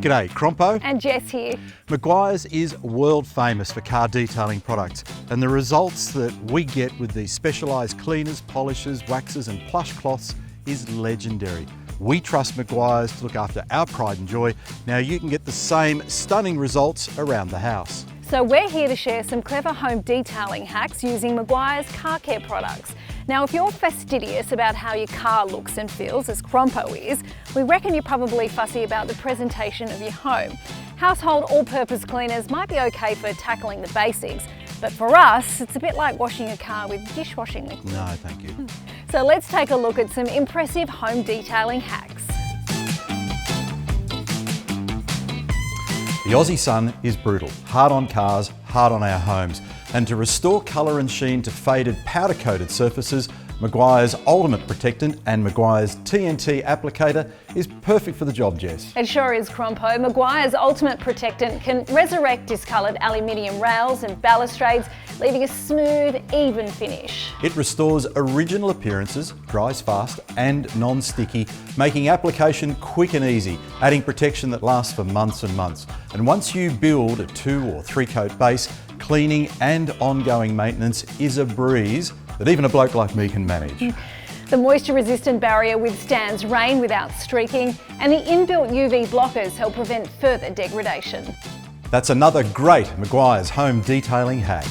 G'day, Crompo. And Jess here. Meguiar's is world famous for car detailing products, and the results that we get with these specialised cleaners, polishers, waxes and plush cloths is legendary. We trust Meguiar's to look after our pride and joy. Now you can get the same stunning results around the house. So we're here to share some clever home detailing hacks using Meguiar's car care products. Now if you're fastidious about how your car looks and feels, as Crompo is, we reckon you're probably fussy about the presentation of your home. Household all-purpose cleaners might be okay for tackling the basics, but for us, it's a bit like washing a car with dishwashing liquid. No, thank you. So let's take a look at some impressive home detailing hacks. The Aussie sun is brutal, hard on cars, hard on our homes. And to restore colour and sheen to faded powder-coated surfaces, Meguiar's Ultimate Protectant and Meguiar's TNT applicator is perfect for the job, Jess. It sure is, Crompo. Meguiar's Ultimate Protectant can resurrect discoloured aluminium rails and balustrades, leaving a smooth, even finish. It restores original appearances, dries fast and non-sticky, making application quick and easy, adding protection that lasts for months and months. And once you build a 2 or 3 coat base, cleaning and ongoing maintenance is a breeze that even a bloke like me can manage. The moisture-resistant barrier withstands rain without streaking, and the inbuilt UV blockers help prevent further degradation. That's another great Meguiar's home detailing hack.